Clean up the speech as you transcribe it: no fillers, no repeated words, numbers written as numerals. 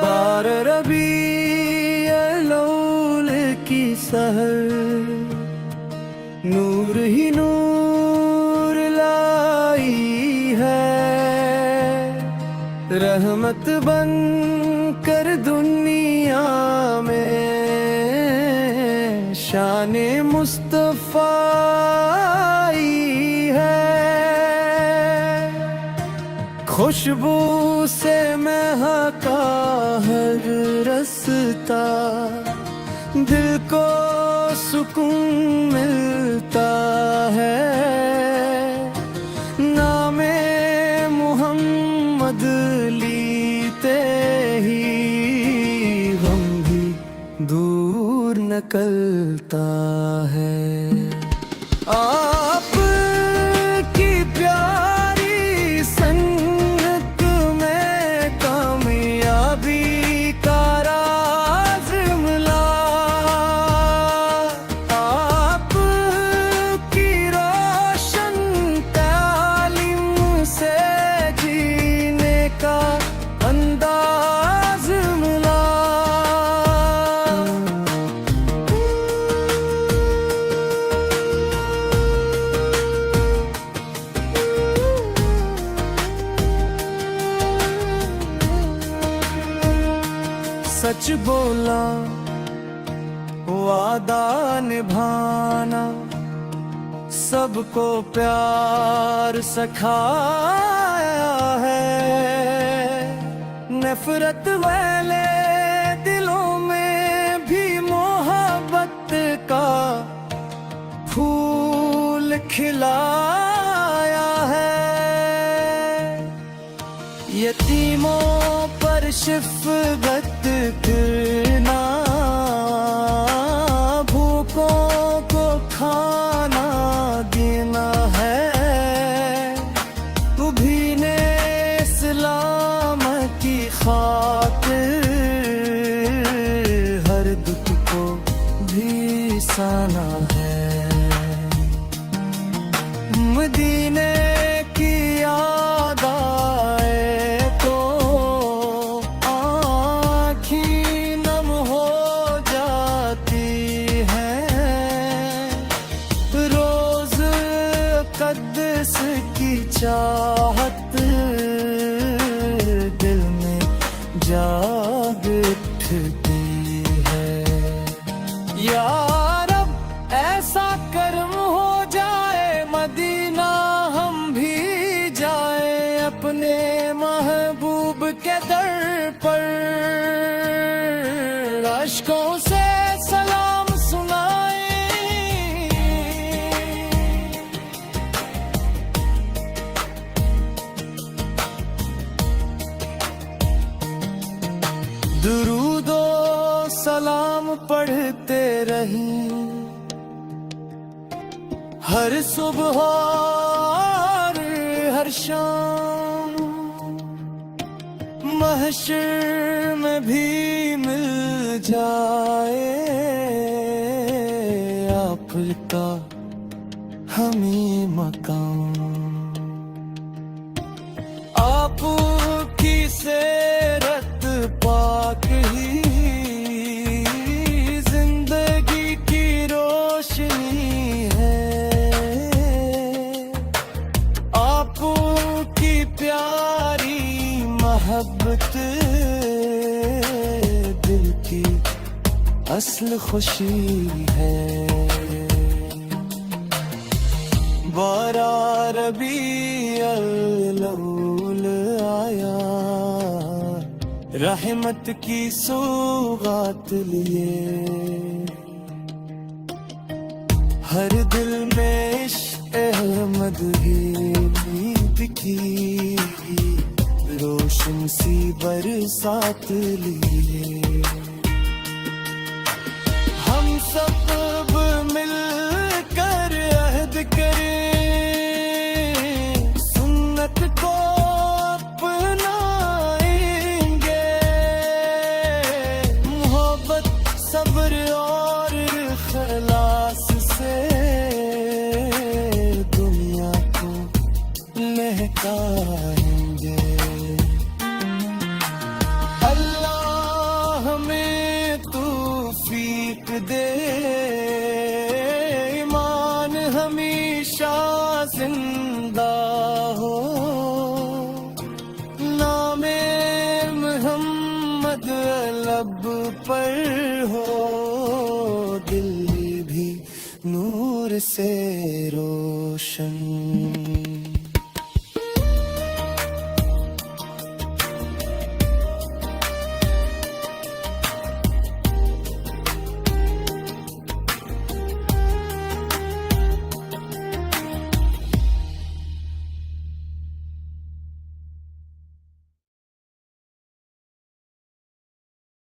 बार रबी अल्लौल की सहर नूर ही नूर लाई है, रहमत बन कर दुनिया में शान मुस्तफा आई है। खुशबू से महका हर रस्ता, दिल को सुकून मिलता है। नामे मोहम्मद लीते ही गम भी दूर निकलता है। आप की प्यारी सन्नत में कामयाबी का राज मिला। आप की रोशन तालीम से जीने का अंदाज मिला। सच बोला वादा निभाना, सबको प्यार सिखाया है। नफरत वाले दिलों में भी मोहब्बत का फूल खिलाया है। यतीमों पर शफ़क़त करना, भूखों को खाना देना है। तुम्हीं ने इस्लाम की खातिर हर दुख को भी सहना है। मदीने की याद आए तो आँखें नम हो जाती हैं। रोज क़ुद्स की चाहत दिल में जाग उठती है। या रब ऐसा करम हो जाए, मदीना हम भी जाए अपने महबूब के दर पर। अश्कों से सलाम सुनाए, दुरूदो सलाम पढ़ते रहें हर सुबह और हर शाम। महशर में भी मिल जाए आपका हमें मकाम। आपकी सेरत पाक ही जिंदगी की रोशनी है। आपकी प्यारी मोहब्बत दिल की असल खुशी है। बारा रबी अल्लौल आया, रहमत की सौगात लिए। हर दिल में इश्क़ अहमद हीद की रोशन सी बरसात लिए। हम सब मिलकर अहद करें, सुन्नत को लगता है